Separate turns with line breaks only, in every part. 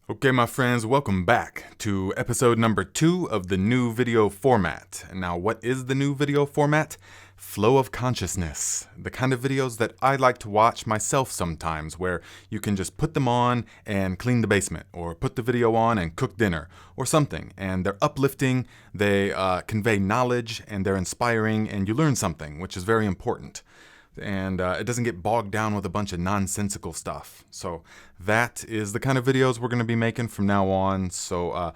Okay, my friends, welcome back to episode number 2 of the new video format. And now, what is the new video format? Flow of consciousness. The kind of videos that I like to watch myself sometimes, where you can just put them on and clean the basement, or put the video on and cook dinner, or something. And they're uplifting, they convey knowledge, and they're inspiring, and you learn something, which is very important. And it doesn't get bogged down with a bunch of nonsensical stuff. So that is the kind of videos we're going to be making from now on. So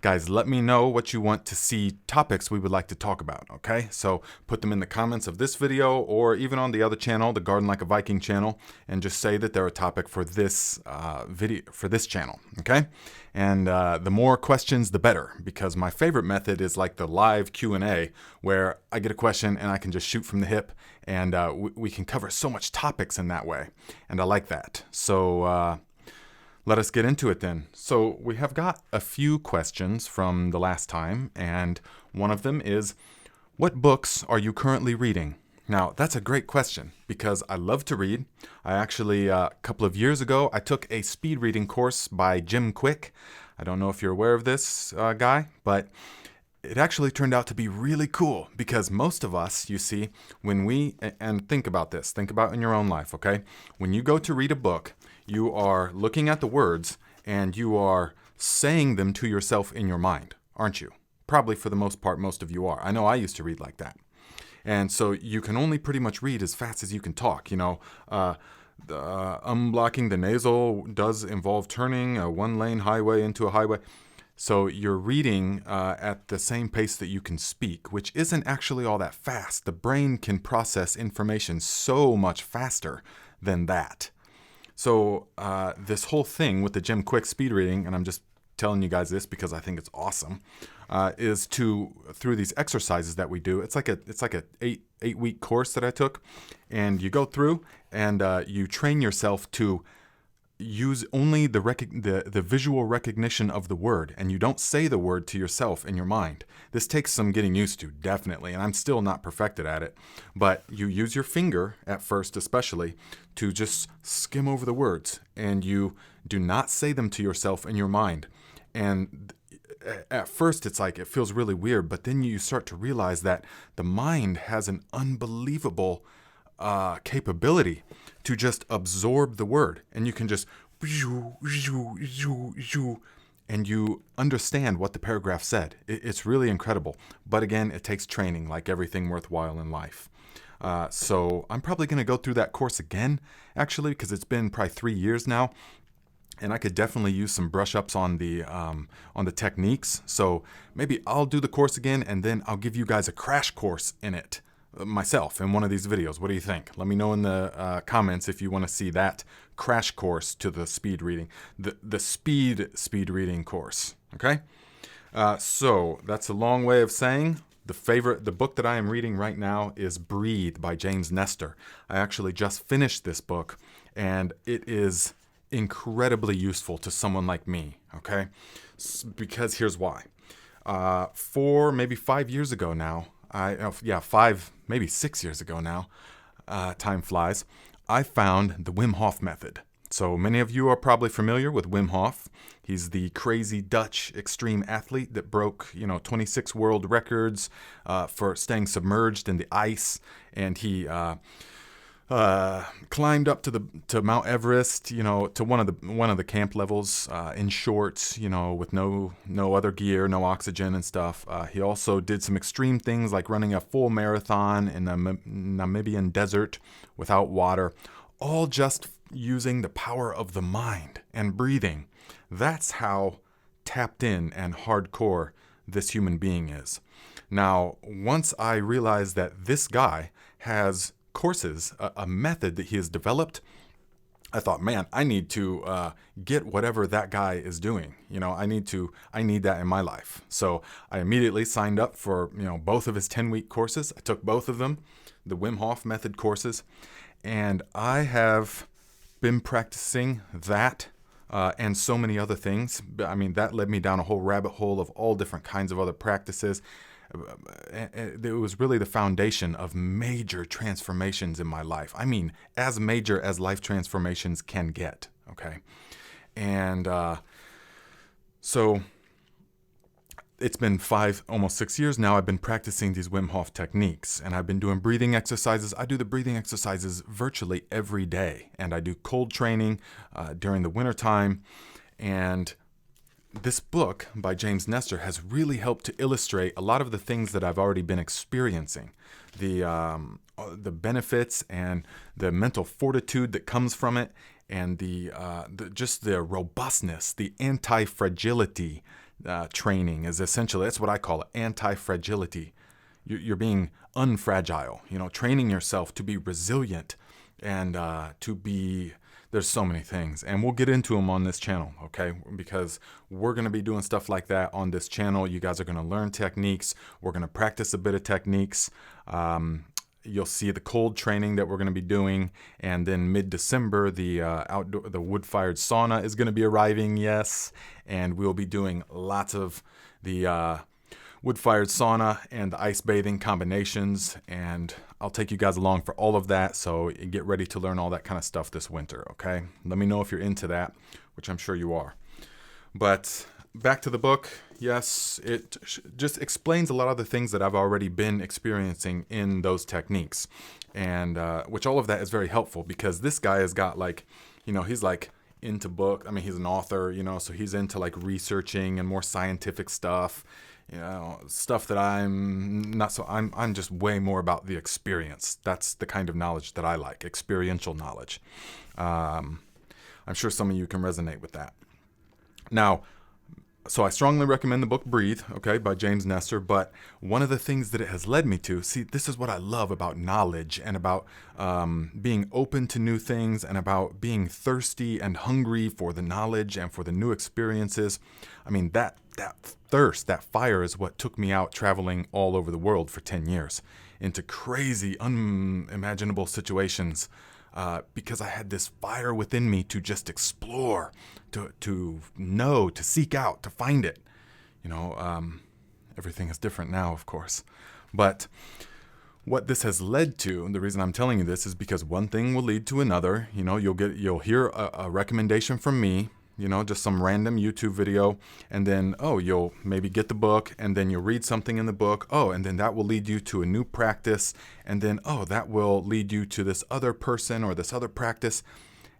guys, let me know what you want to see topics we would like to talk about, okay? So put them in the comments of this video or even on the other channel, the Garden Like a Viking channel, and just say that they're a topic for this video, for this channel, okay? And the more questions, the better, because my favorite method is like the live Q&A, where I get a question and I can just shoot from the hip, and we can cover so much topics in that way, and I like that. So let us get into it then. So we have got a few questions from the last time, and one of them is, what books are you currently reading? Now, that's a great question because I love to read. I actually, a couple of years ago, I took a speed reading course by Jim Quick. I don't know if you're aware of this guy, but it actually turned out to be really cool because most of us, you see, and think about this, think about in your own life, okay? When you go to read a book, you are looking at the words and you are saying them to yourself in your mind, aren't you? Probably for the most part, most of you are. I know I used to read like that. And so you can only pretty much read as fast as you can talk, you know. Unblocking the nasal does involve turning a one-lane highway into a highway. So you're reading at the same pace that you can speak, which isn't actually all that fast. The brain can process information so much faster than that. So this whole thing with the Jim Quick speed reading, and I'm just telling you guys this because I think it's awesome, is through these exercises that we do. It's like a eight-week course that I took, and you go through and you train yourself to use only the visual recognition of the word, and you don't say the word to yourself in your mind. This takes some getting used to, definitely, and I'm still not perfected at it, but you use your finger at first especially to just skim over the words, and you do not say them to yourself in your mind. And at first it's like it feels really weird, but then you start to realize that the mind has an unbelievable capability to just absorb the word, and you can just and you understand what the paragraph said. It's really incredible, but again, it takes training, like everything worthwhile in life. So I'm probably going to go through that course again, actually, because it's been probably 3 years now, and I could definitely use some brush-ups on the techniques. So maybe I'll do the course again, and then I'll give you guys a crash course in it myself in one of these videos. What do you think? Let me know in the comments if you want to see that crash course to the speed reading, the speed reading course. Okay, so that's a long way of saying the book that I am reading right now is Breathe by James Nestor. I actually just finished this book, and it is incredibly useful to someone like me. Okay, because here's why. 4, maybe 5 years ago now. 5, maybe 6 years ago now, time flies, I found the Wim Hof method. So many of you are probably familiar with Wim Hof. He's the crazy Dutch extreme athlete that broke, 26 world records for staying submerged in the ice, and he climbed up to Mount Everest, to one of the camp levels in shorts, with no other gear, no oxygen and stuff. He also did some extreme things like running a full marathon in the Namibian desert without water, all just using the power of the mind and breathing. That's how tapped in and hardcore this human being is. Now, once I realized that this guy has courses, a method that he has developed, I thought, man, I need to get whatever that guy is doing. I need that in my life. So I immediately signed up for, both of his 10-week courses. I took both of them, the Wim Hof method courses, and I have been practicing that and so many other things. I mean, that led me down a whole rabbit hole of all different kinds of other practices. It was really the foundation of major transformations in my life. I mean, as major as life transformations can get, okay? And So it's been almost 6 years now. I've been practicing these Wim Hof techniques, and I've been doing breathing exercises. I do the breathing exercises virtually every day, and I do cold training during the wintertime. And this book by James Nestor has really helped to illustrate a lot of the things that I've already been experiencing. The benefits and the mental fortitude that comes from it, and just the robustness, the anti-fragility training is essentially, that's what I call it, anti-fragility. You're being unfragile, training yourself to be resilient and there's so many things, and we'll get into them on this channel, okay? Because we're going to be doing stuff like that on this channel. You guys are going to learn techniques. We're going to practice a bit of techniques. You'll see the cold training that we're going to be doing, and then mid-December, the wood-fired sauna is going to be arriving, yes, and we'll be doing lots of the wood-fired sauna and the ice bathing combinations, and I'll take you guys along for all of that, so get ready to learn all that kind of stuff this winter, okay? Let me know if you're into that, which I'm sure you are. But back to the book. Yes, it just explains a lot of the things that I've already been experiencing in those techniques, and which all of that is very helpful, because this guy has got he's into book. I mean, he's an author, so he's into researching and more scientific stuff, stuff that I'm not so. I'm just way more about the experience. That's the kind of knowledge that I like, experiential knowledge. I'm sure some of you can resonate with that. Now, so I strongly recommend the book Breathe, okay, by James Nestor, but one of the things that it has led me to, see, this is what I love about knowledge and about being open to new things and about being thirsty and hungry for the knowledge and for the new experiences. I mean, that thirst, that fire is what took me out traveling all over the world for 10 years into crazy, unimaginable situations. Because I had this fire within me to just explore, to know, to seek out, to find it. Everything is different now, of course. But what this has led to, and the reason I'm telling you this is because one thing will lead to another. You'll hear a recommendation from me, just some random YouTube video, and then, you'll maybe get the book, and then you'll read something in the book, and then that will lead you to a new practice, and then, that will lead you to this other person or this other practice,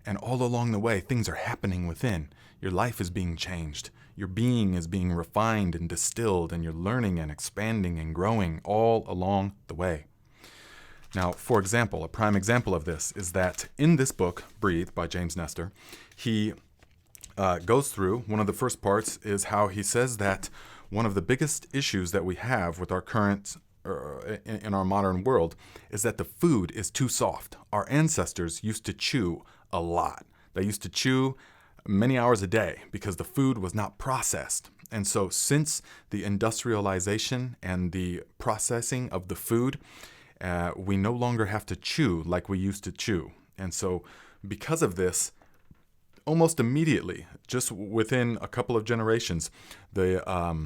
and all along the way, things are happening within. Your life is being changed. Your being is being refined and distilled, and you're learning and expanding and growing all along the way. Now, for example, a prime example of this is that in this book, Breathe, by James Nestor, he goes through, one of the first parts is how he says that one of the biggest issues that we have with our current, in our modern world, is that the food is too soft. Our ancestors used to chew a lot. They used to chew many hours a day because the food was not processed. And so since the industrialization and the processing of the food, we no longer have to chew like we used to chew. And so because of this, almost immediately, just within a couple of generations, the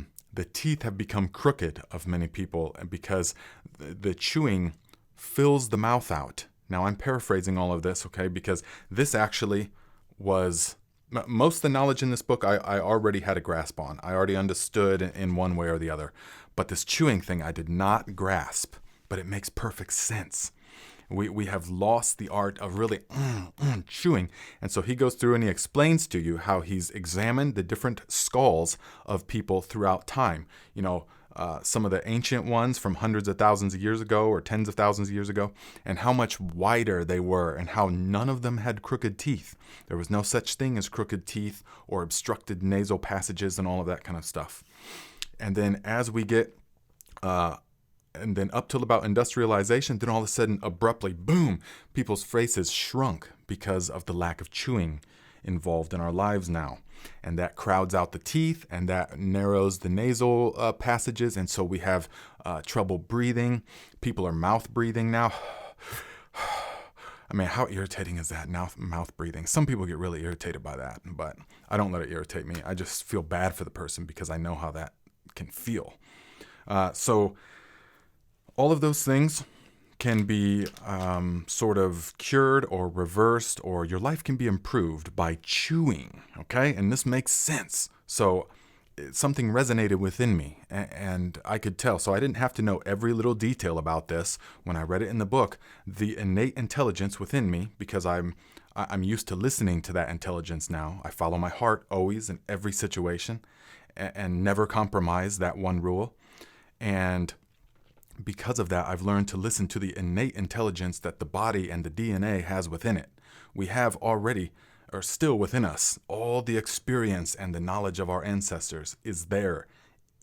teeth have become crooked of many people because the chewing fills the mouth out. Now, I'm paraphrasing all of this, okay, because this actually was, most of the knowledge in this book I already had a grasp on. I already understood in one way or the other. But this chewing thing I did not grasp, but it makes perfect sense. We have lost the art of really chewing. And so he goes through and he explains to you how he's examined the different skulls of people throughout time. Some of the ancient ones from hundreds of thousands of years ago or tens of thousands of years ago, and how much wider they were and how none of them had crooked teeth. There was no such thing as crooked teeth or obstructed nasal passages and all of that kind of stuff. And then as we get... and then up till about industrialization, then all of a sudden, abruptly, boom, people's faces shrunk because of the lack of chewing involved in our lives now. And that crowds out the teeth, and that narrows the nasal passages, and so we have trouble breathing. People are mouth breathing now. I mean, how irritating is that, mouth breathing? Some people get really irritated by that, but I don't let it irritate me. I just feel bad for the person because I know how that can feel. So all of those things can be sort of cured or reversed, or your life can be improved by chewing, okay? And this makes sense. So something resonated within me, and I could tell. So I didn't have to know every little detail about this when I read it in the book. The innate intelligence within me, because I'm used to listening to that intelligence now. I follow my heart always in every situation, and never compromise that one rule. And because of that, I've learned to listen to the innate intelligence that the body and the DNA has within it. We have already, or still within us, all the experience and the knowledge of our ancestors is there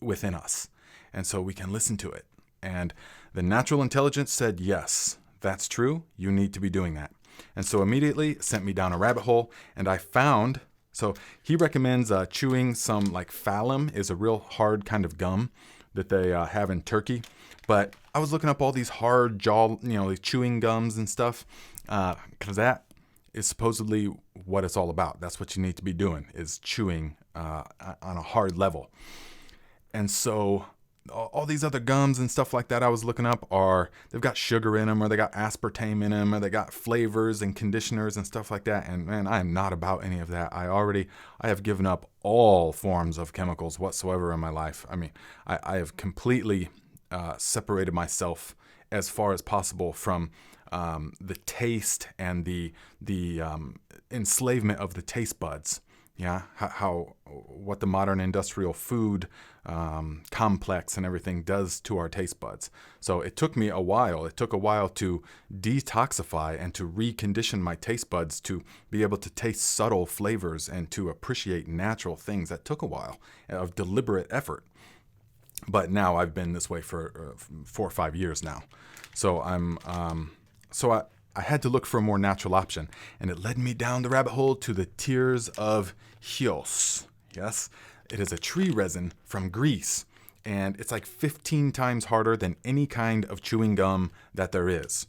within us. And so we can listen to it. And the natural intelligence said, yes, that's true. You need to be doing that. And so immediately sent me down a rabbit hole, and I found, so he recommends chewing some, like phalum is a real hard kind of gum that they have in Turkey. But I was looking up all these hard jaw, these chewing gums and stuff, because that is supposedly what it's all about. That's what you need to be doing, is chewing on a hard level. And so all these other gums and stuff like that I was looking up they've got sugar in them, or they got aspartame in them, or they got flavors and conditioners and stuff like that. And man, I am not about any of that. I have given up all forms of chemicals whatsoever in my life. I mean, I have completely separated myself as far as possible from the taste and the enslavement of the taste buds. Yeah, what the modern industrial food complex and everything does to our taste buds. So it took me a while. It took a while to detoxify and to recondition my taste buds to be able to taste subtle flavors and to appreciate natural things. That took a while of deliberate effort. But now I've been this way for 4 or 5 years now. So I had to look for a more natural option, and it led me down the rabbit hole to the tears of Chios. Yes, it is a tree resin from Greece, and it's like 15 times harder than any kind of chewing gum that there is.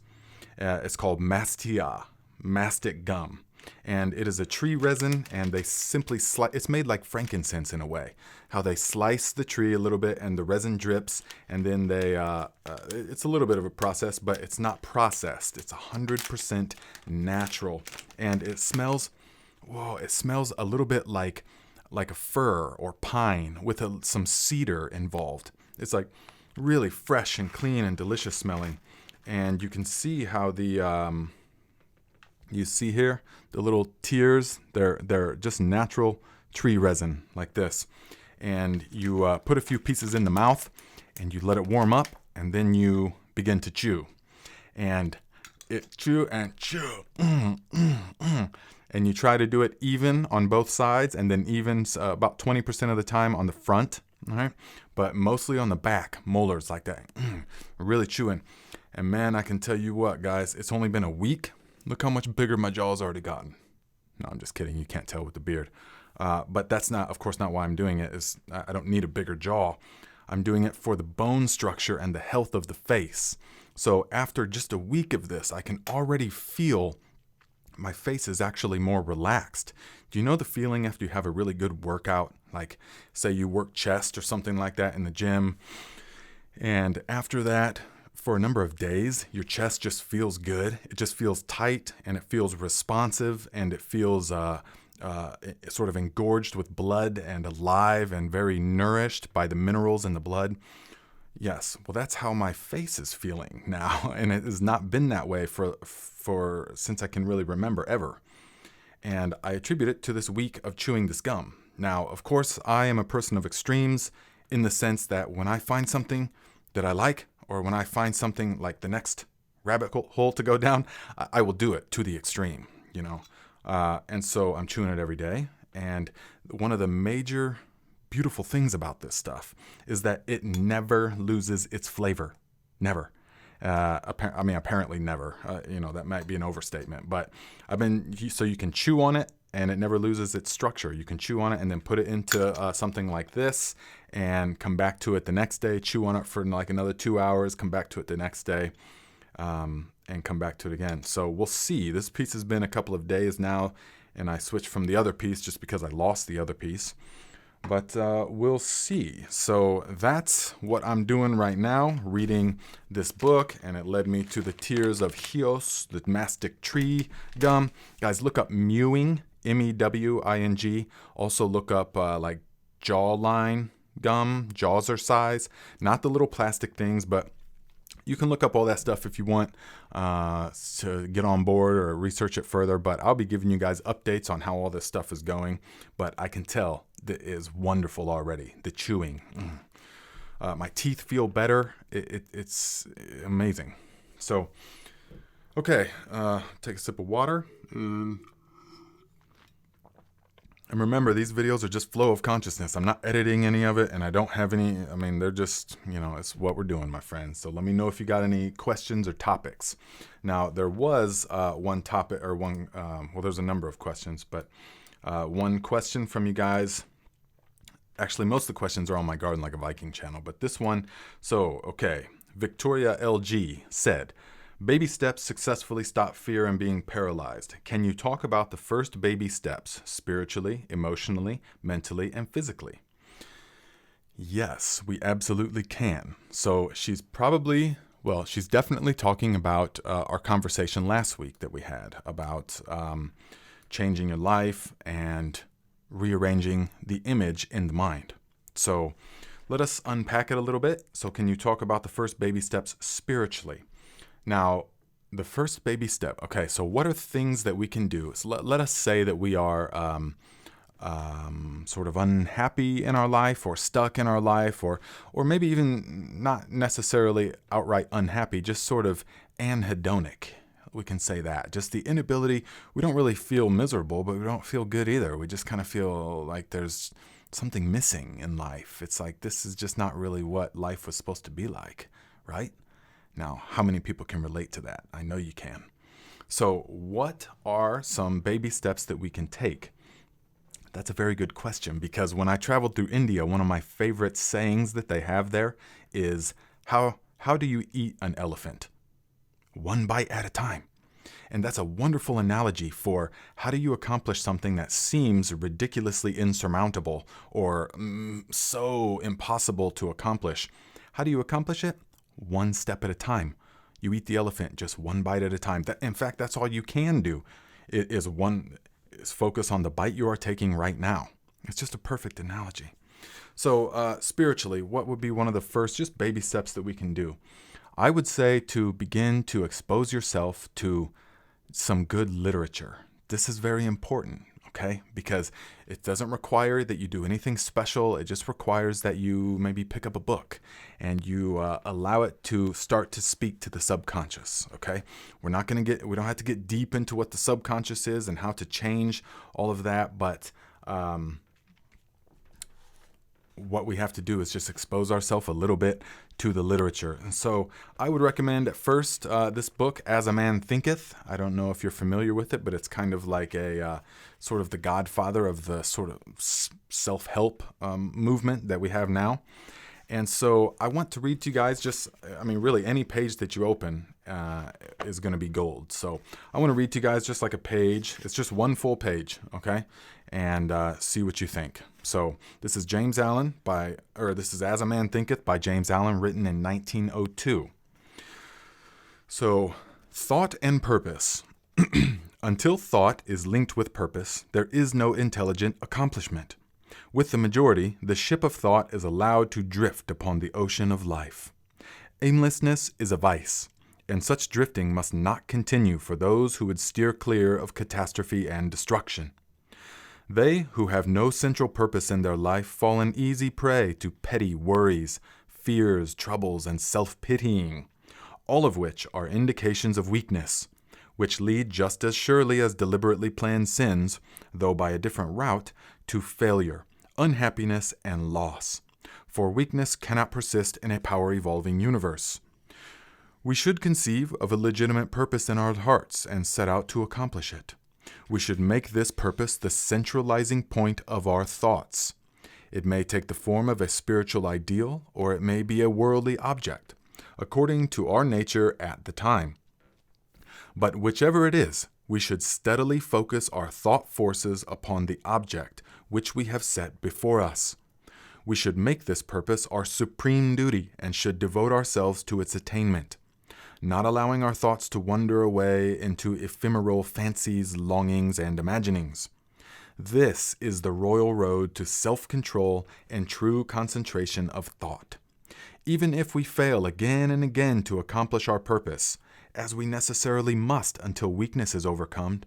It's called mastic gum, and it is a tree resin, and they simply it's made like frankincense in a way. How they slice the tree a little bit, and the resin drips, and then it's a little bit of a process, but it's not processed. It's 100% natural, and it smells a little bit like a fir or pine with some cedar involved. It's like really fresh and clean and delicious smelling, and you can see how you see here the little tears. They're just natural tree resin like this. And you put a few pieces in the mouth, and you let it warm up, and then you begin to chew. And chew, and you try to do it even on both sides, and then even about 20% of the time on the front, all right? But mostly on the back, molars like that, really chewing. And man, I can tell you what, guys, it's only been a week. Look how much bigger my jaw's already gotten. No, I'm just kidding. You can't tell with the beard. But that's not, of course, not why I'm doing it. I don't need a bigger jaw. I'm doing it for the bone structure and the health of the face. So after just a week of this, I can already feel my face is actually more relaxed. Do you know the feeling after you have a really good workout? Like, say you work chest or something like that in the gym. And after that, for a number of days, your chest just feels good. It just feels tight, and it feels responsive, and it feels sort of engorged with blood and alive and very nourished by the minerals in the blood. Yes, well, that's how my face is feeling now, and it has not been that way for since I can really remember ever. And I attribute it to this week of chewing this gum. Now, of course, I am a person of extremes in the sense that when I find something that I like, or when I find something like the next rabbit hole to go down, I will do it to the extreme, and so I'm chewing it every day. And one of the major beautiful things about this stuff is that it never loses its flavor. Never. Apparently never. That might be an overstatement, but so you can chew on it and it never loses its structure. You can chew on it and then put it into something like this and come back to it the next day, chew on it for like another 2 hours, come back to it the next day, and come back to it again. So we'll see. This piece has been a couple of days now, and I switched from the other piece just because I lost the other piece. But we'll see. So that's what I'm doing right now, reading this book, and it led me to the tears of Chios, the mastic tree gum. Guys, look up mewing, M-E-W-I-N-G. Also look up like jawline gum, Jaws not the little plastic things, but you can look up all that stuff if you want to get on board or research it further, but I'll be giving you guys updates on how all this stuff is going. But I can tell that it is wonderful already. The chewing. My teeth feel better. It's amazing. So, okay, take a sip of water. And remember, these videos are just flow of consciousness. I'm not editing any of it, and I don't have any, they're just, it's what we're doing, my friends. So let me know if you got any questions or topics. Now, there was one topic, or one, there's a number of questions, but one question from you guys. Actually, most of the questions are on my Garden Like a Viking channel, but this one, Victoria LG said, baby steps successfully stop fear and being paralyzed. Can you talk about the first baby steps, spiritually, emotionally, mentally, and physically? Yes, we absolutely can. So she's definitely talking about our conversation last week that we had about changing your life and rearranging the image in the mind. So let us unpack it a little bit. So can you talk about the first baby steps spiritually? Now, the first baby step, so what are things that we can do? So let us say that we are sort of unhappy in our life or stuck in our life, or maybe even not necessarily outright unhappy, just sort of anhedonic. We can say that. Just the inability, we don't really feel miserable, but we don't feel good either. We just kind of feel like there's something missing in life. It's like this is just not really what life was supposed to be like, right? Now, how many people can relate to that? I know you can. So what are some baby steps that we can take? That's a very good question, because when I traveled through India, one of my favorite sayings that they have there is, how do you eat an elephant? One bite at a time. And that's a wonderful analogy for how do you accomplish something that seems ridiculously insurmountable or so impossible to accomplish. How do you accomplish it? One step at a time. You eat the elephant just one bite at a time. In fact, that's all you can do is focus on the bite you are taking right now. It's just a perfect analogy. So spiritually, what would be one of the first just baby steps that we can do? I would say to begin to expose yourself to some good literature. This is very important, because it doesn't require that you do anything special. It just requires that you maybe pick up a book and you allow it to start to speak to the subconscious. We don't have to get deep into what the subconscious is and how to change all of that, but what we have to do is just expose ourselves a little bit to the literature. And so I would recommend at first this book, As a Man Thinketh. I don't know if you're familiar with it, but it's kind of like a sort of the godfather of the sort of self-help movement that we have now. And so I want to read to you guys really any page that you open is going to be gold. So I want to read to you guys just like a page. It's just one full page, and see what you think. So this is James Allen this is As a Man Thinketh by James Allen, written in 1902. So, thought and purpose. Until thought is linked with purpose, there is no intelligent accomplishment. With the majority, the ship of thought is allowed to drift upon the ocean of life. Aimlessness is a vice, and such drifting must not continue for those who would steer clear of catastrophe and destruction. They who have no central purpose in their life fall an easy prey to petty worries, fears, troubles, and self-pitying, all of which are indications of weakness, which lead just as surely as deliberately planned sins, though by a different route, to failure, unhappiness, and loss. For weakness cannot persist in a power-evolving universe. We should conceive of a legitimate purpose in our hearts and set out to accomplish it. We should make this purpose the centralizing point of our thoughts. It may take the form of a spiritual ideal, or it may be a worldly object, according to our nature at the time. But whichever it is, we should steadily focus our thought forces upon the object which we have set before us. We should make this purpose our supreme duty and should devote ourselves to its attainment, not allowing our thoughts to wander away into ephemeral fancies, longings, and imaginings. This is the royal road to self-control and true concentration of thought. Even if we fail again and again to accomplish our purpose, as we necessarily must until weakness is overcome,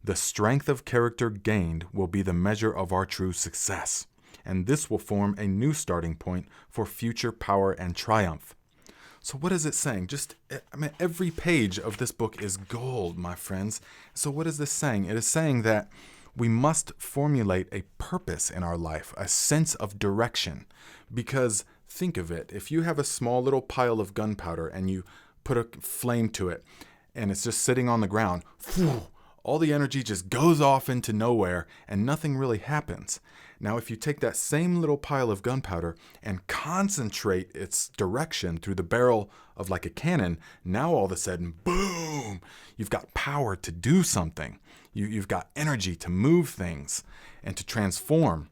the strength of character gained will be the measure of our true success, and this will form a new starting point for future power and triumph. So what is it saying? Every page of this book is gold, my friends. So what is this saying? It is saying that we must formulate a purpose in our life, a sense of direction. Because think of it, if you have a small little pile of gunpowder and you put a flame to it and it's just sitting on the ground, all the energy just goes off into nowhere and nothing really happens. Now, if you take that same little pile of gunpowder and concentrate its direction through the barrel of like a cannon, now all of a sudden, boom, you've got power to do something. You've got energy to move things and to transform.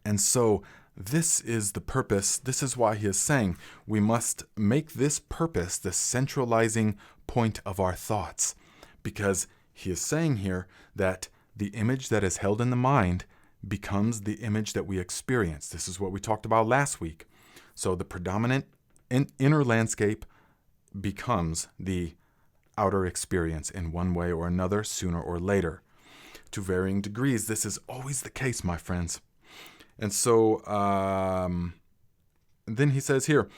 And so this is the purpose. This is why he is saying we must make this purpose the centralizing point of our thoughts. Because he is saying here that the image that is held in the mind becomes the image that we experience. This is what we talked about last week. So the predominant inner landscape becomes the outer experience in one way or another, sooner or later. To varying degrees, this is always the case, my friends. And so then he says here,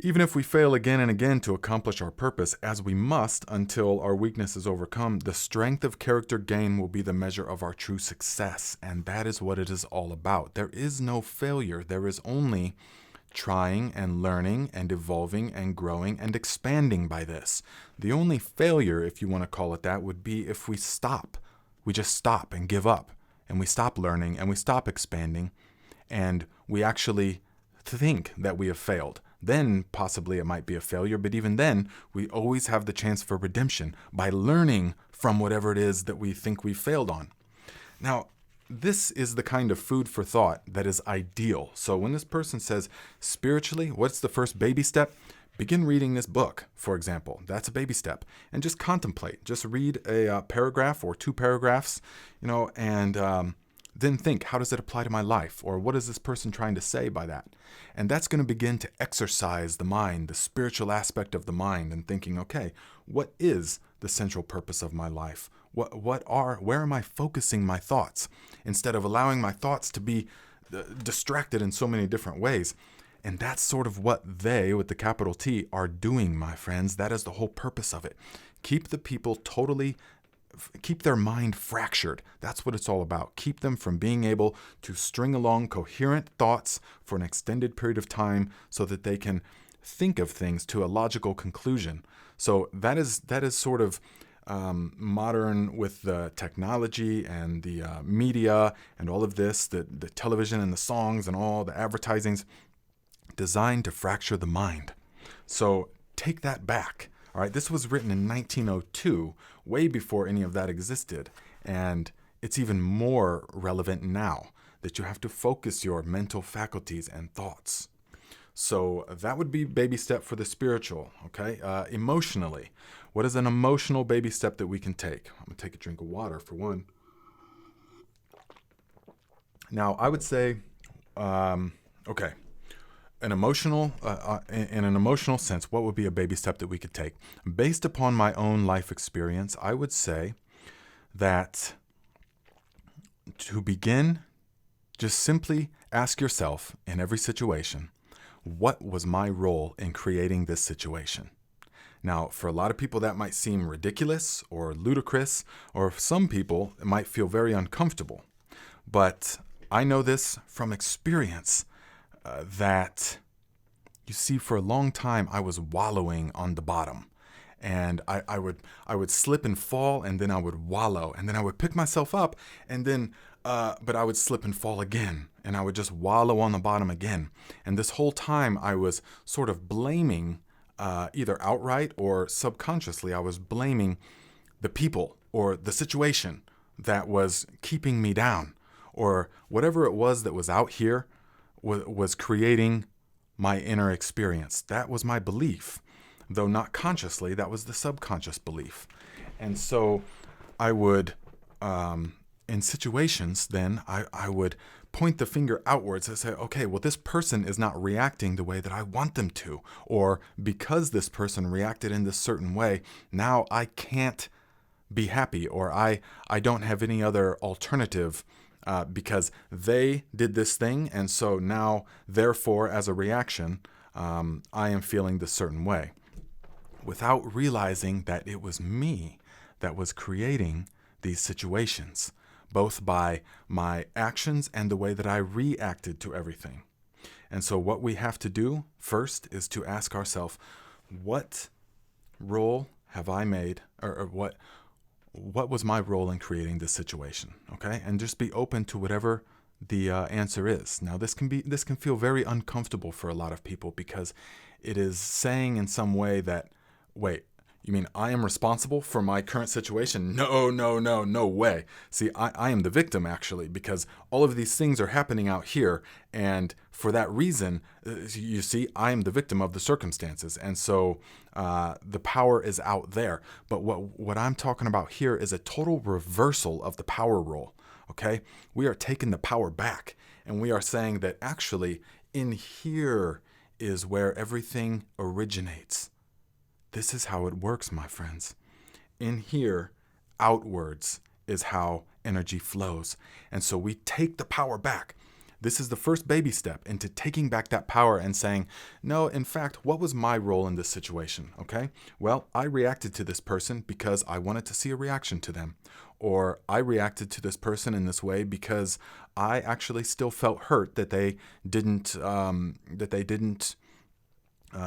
even if we fail again and again to accomplish our purpose, as we must until our weakness is overcome, the strength of character gain will be the measure of our true success. And that is what it is all about. There is no failure. There is only trying and learning and evolving and growing and expanding by this. The only failure, if you want to call it that, would be if we stop. We just stop and give up. And we stop learning and we stop expanding. And we actually think that we have failed. Then possibly it might be a failure, but even then, we always have the chance for redemption by learning from whatever it is that we think we failed on. Now, this is the kind of food for thought that is ideal. So when this person says, spiritually, what's the first baby step? Begin reading this book, for example. That's a baby step. And just contemplate. Just read a paragraph or 2 paragraphs, and then think, how does it apply to my life? Or what is this person trying to say by that? And that's going to begin to exercise the mind, the spiritual aspect of the mind, and thinking, okay, what is the central purpose of my life? Where am I focusing my thoughts? Instead of allowing my thoughts to be distracted in so many different ways. And that's sort of what they, with the capital T, are doing, my friends. That is the whole purpose of it. Keep their mind fractured. That's what it's all about. Keep them from being able to string along coherent thoughts for an extended period of time so that they can think of things to a logical conclusion. So that is sort of modern with the technology and the media and all of this, the television and the songs and all the advertisings designed to fracture the mind. So take that back. All right, this was written in 1902, way before any of that existed. And it's even more relevant now that you have to focus your mental faculties and thoughts. So that would be baby step for the spiritual, okay? Emotionally, what is an emotional baby step that we can take? I'm going to take a drink of water for one. Now, I would say, okay. In an emotional sense, what would be a baby step that we could take? Based upon my own life experience, I would say that to begin, just simply ask yourself in every situation, what was my role in creating this situation? Now, for a lot of people, that might seem ridiculous or ludicrous, or for some people, it might feel very uncomfortable. But I know this from experience. That, you see, for a long time I was wallowing on the bottom, and I would slip and fall, and then I would wallow, and then I would pick myself up, and then but I would slip and fall again, and I would just wallow on the bottom again. And this whole time I was sort of blaming, either outright or subconsciously, I was blaming the people or the situation that was keeping me down, or whatever it was that was out here was creating my inner experience. That was my belief, though not consciously. That was the subconscious belief. And so I would in situations, then I would point the finger outwards and say, okay, well, this person is not reacting the way that I want them to. Or because this person reacted in this certain way, now I can't be happy, or I don't have any other alternative because they did this thing. And so now, therefore, as a reaction, I am feeling this certain way, without realizing that it was me that was creating these situations, both by my actions and the way that I reacted to everything. And so what we have to do first is to ask ourselves, what role have I made, or what was my role in creating this situation? Okay, and just be open to whatever the answer is. Now, this can feel very uncomfortable for a lot of people, because it is saying in some way that, wait, you mean I am responsible for my current situation? No way. See, I am the victim, actually, because all of these things are happening out here. And for that reason, you see, I am the victim of the circumstances. And so the power is out there. But what I'm talking about here is a total reversal of the power role. Okay? We are taking the power back. And we are saying that actually in here is where everything originates. This is how it works, my friends. In here, outwards is how energy flows. And so we take the power back. This is the first baby step into taking back that power and saying, no, in fact, what was my role in this situation? Okay? Well, I reacted to this person because I wanted to see a reaction to them. Or I reacted to this person in this way because I actually still felt hurt that they didn't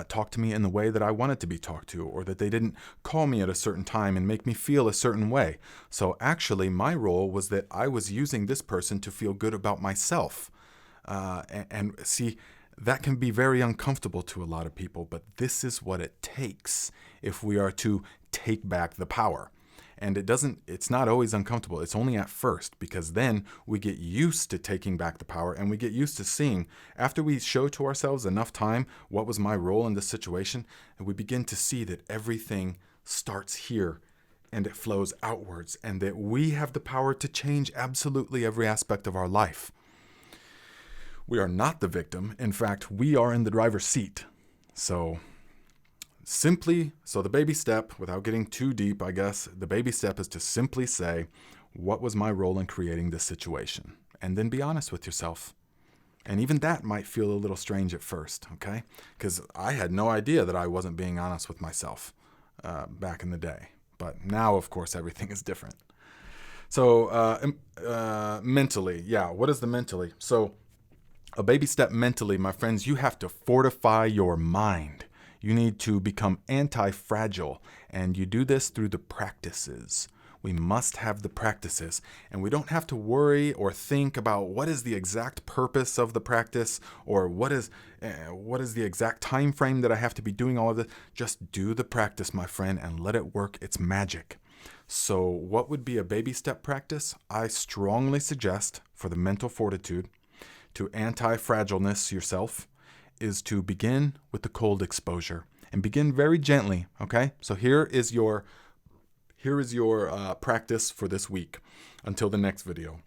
talk to me in the way that I wanted to be talked to, or that they didn't call me at a certain time and make me feel a certain way. So actually, my role was that I was using this person to feel good about myself. And see, that can be very uncomfortable to a lot of people, but this is what it takes if we are to take back the power. And it's not always uncomfortable. It's only at first, because then we get used to taking back the power, and we get used to seeing, after we show to ourselves enough time what was my role in this situation, and we begin to see that everything starts here and it flows outwards, and that we have the power to change absolutely every aspect of our life. We are not the victim. In fact, we are in the driver's seat. So the baby step, without getting too deep, I guess, the baby step is to simply say, what was my role in creating this situation? And then be honest with yourself. And even that might feel a little strange at first, okay? Because I had no idea that I wasn't being honest with myself back in the day. But now, of course, everything is different. So mentally, what is the mentally? So a baby step mentally, my friends, you have to fortify your mind. You need to become anti-fragile, and you do this through the practices. We must have the practices, and we don't have to worry or think about what is the exact purpose of the practice, or what is the exact time frame that I have to be doing all of this. Just do the practice, my friend, and let it work its magic. So what would be a baby step practice? I strongly suggest, for the mental fortitude, to anti-fragileness yourself, is to begin with the cold exposure, and begin very gently. Okay, so here is your practice for this week until the next video.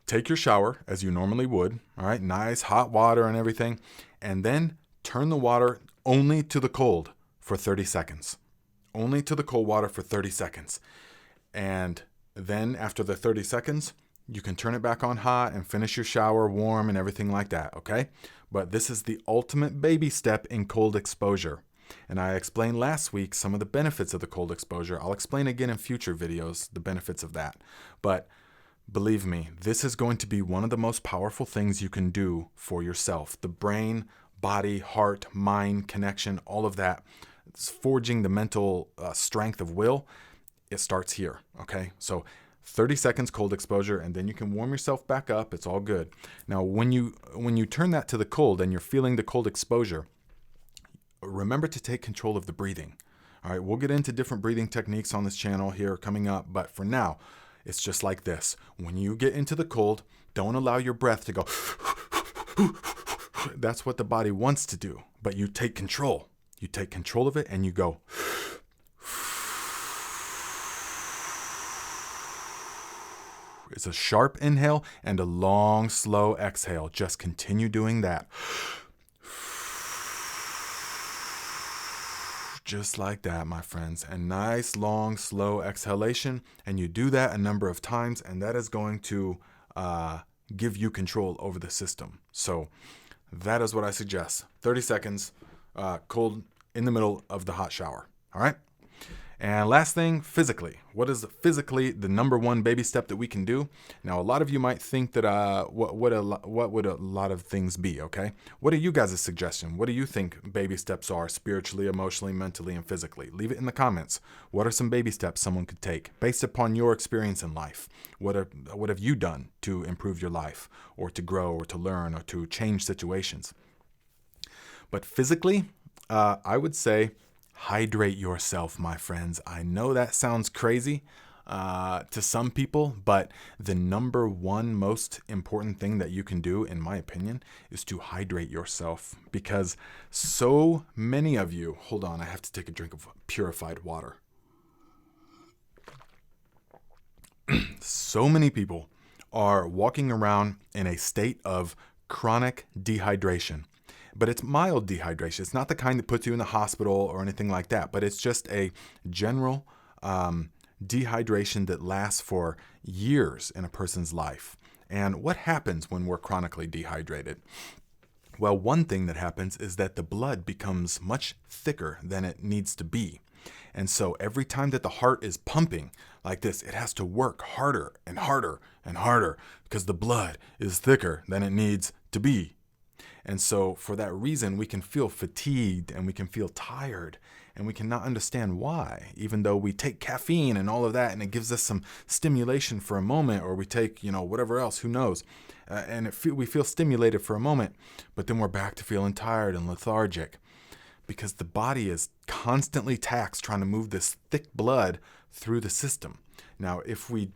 Take your shower as you normally would. All right, nice hot water and everything, and then turn the water only to the cold for 30 seconds. Only to the cold water for 30 seconds, and then after the 30 seconds. You can turn it back on hot and finish your shower warm and everything like that, okay? But this is the ultimate baby step in cold exposure. And I explained last week some of the benefits of the cold exposure. I'll explain again in future videos the benefits of that. But believe me, this is going to be one of the most powerful things you can do for yourself. The brain, body, heart, mind connection, all of that. It's forging the mental strength of will. It starts here, okay? So 30 seconds cold exposure, and then you can warm yourself back up. It's all good. Now, when you turn that to the cold and you're feeling the cold exposure, remember to take control of the breathing. All right, we'll get into different breathing techniques on this channel here coming up, but for now, it's just like this. When you get into the cold, don't allow your breath to go. That's what the body wants to do, but you take control. You take control of it and you go. It's a sharp inhale and a long, slow exhale. Just continue doing that. Just like that, my friends. A nice, long, slow exhalation. And you do that a number of times, and that is going to give you control over the system. So that is what I suggest. 30 seconds, cold in the middle of the hot shower. All right? And last thing, physically. What is physically the number one baby step that we can do? Now, a lot of you might think that what would a lot of things be, okay? What are you guys' suggestion? What do you think baby steps are spiritually, emotionally, mentally, and physically? Leave it in the comments. What are some baby steps someone could take based upon your experience in life? What have you done to improve your life, or to grow, or to learn, or to change situations? But physically, I would say hydrate yourself, my friends. I know that sounds crazy to some people, but the number one most important thing that you can do, in my opinion, is to hydrate yourself, because so many of you, hold on, I have to take a drink of purified water. So many people are walking around in a state of chronic dehydration. But it's mild dehydration. It's not the kind that puts you in the hospital or anything like that, but it's just a general dehydration that lasts for years in a person's life. And what happens when we're chronically dehydrated? Well, one thing that happens is that the blood becomes much thicker than it needs to be. And so every time that the heart is pumping like this, it has to work harder and harder and harder, because the blood is thicker than it needs to be. And so for that reason, we can feel fatigued and we can feel tired, and we cannot understand why, even though we take caffeine and all of that, and it gives us some stimulation for a moment, or we take, whatever else, who knows, and we feel stimulated for a moment, but then we're back to feeling tired and lethargic, because the body is constantly taxed trying to move this thick blood through the system. Now, if we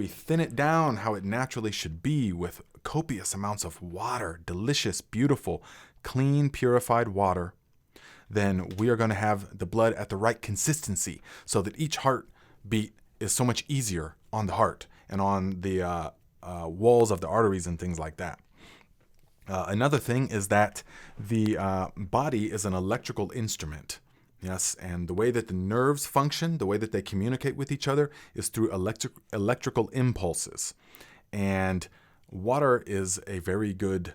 thin it down how it naturally should be, with copious amounts of water, delicious, beautiful, clean, purified water, then we are going to have the blood at the right consistency, so that each heartbeat is so much easier on the heart and on the walls of the arteries and things like that. Another thing is that the body is an electrical instrument. Yes, and the way that the nerves function, the way that they communicate with each other, is through electrical impulses. And water is a very good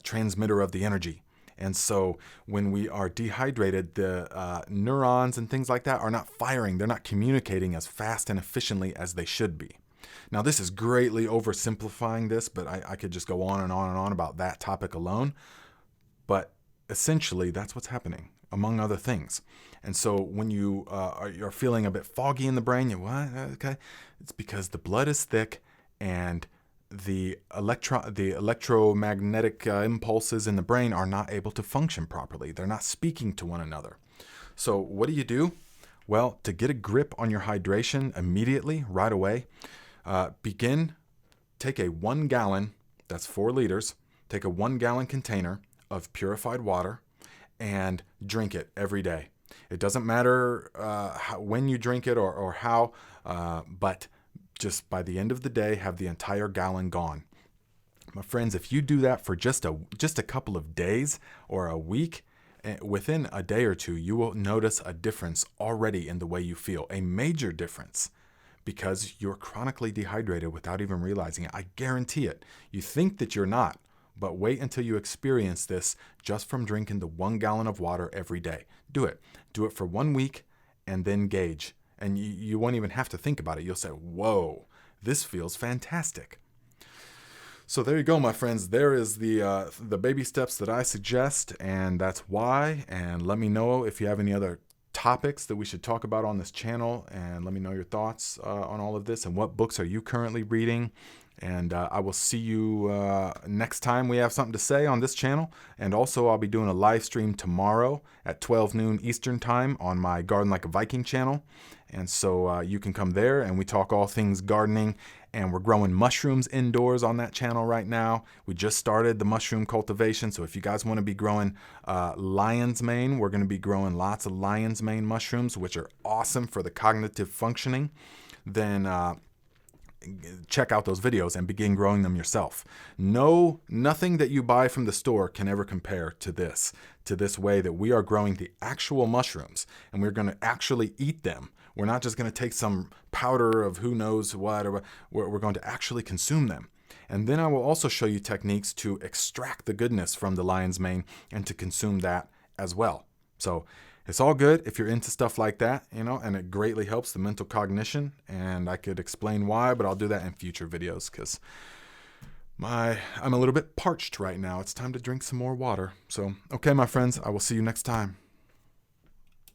transmitter of the energy. And so when we are dehydrated, the neurons and things like that are not firing. They're not communicating as fast and efficiently as they should be. Now, this is greatly oversimplifying this, but I could just go on and on and on about that topic alone. But essentially, that's what's happening, among other things. And so when you're feeling a bit foggy in the brain, okay, it's because the blood is thick, and the electromagnetic impulses in the brain are not able to function properly. They're not speaking to one another. So what do? Well, to get a grip on your hydration immediately, right away, take a 1 gallon, that's 4 liters, take a 1 gallon container of purified water and drink it every day. It doesn't matter when you drink it or how, but just by the end of the day, have the entire gallon gone. My friends, if you do that for just a couple of days or a week, within a day or two, you will notice a difference already in the way you feel, a major difference, because you're chronically dehydrated without even realizing it. I guarantee it. You think that you're not, but wait until you experience this just from drinking the 1 gallon of water every day. Do it. Do it for 1 week and then gauge. And you won't even have to think about it. You'll say, whoa, this feels fantastic. So there you go, my friends. There is the baby steps that I suggest, and that's why. And let me know if you have any other topics that we should talk about on this channel, and let me know your thoughts on all of this, and what books are you currently reading. And I will see you next time we have something to say on this channel. And also, I'll be doing a live stream tomorrow at 12 noon Eastern time on my Garden Like a Viking channel. And so you can come there, and we talk all things gardening. And we're growing mushrooms indoors on that channel right now. We just started the mushroom cultivation. So if you guys want to be growing lion's mane, we're going to be growing lots of lion's mane mushrooms, which are awesome for the cognitive functioning. Then check out those videos and begin growing them yourself. No, nothing that you buy from the store can ever compare to this way that we are growing the actual mushrooms, and we're going to actually eat them. We're not just going to take some powder of who knows what, or we're going to actually consume them. And then I will also show you techniques to extract the goodness from the lion's mane and to consume that as well. So it's all good if you're into stuff like that, you know, and it greatly helps the mental cognition. And I could explain why, but I'll do that in future videos because I'm a little bit parched right now. It's time to drink some more water. So, okay, my friends, I will see you next time.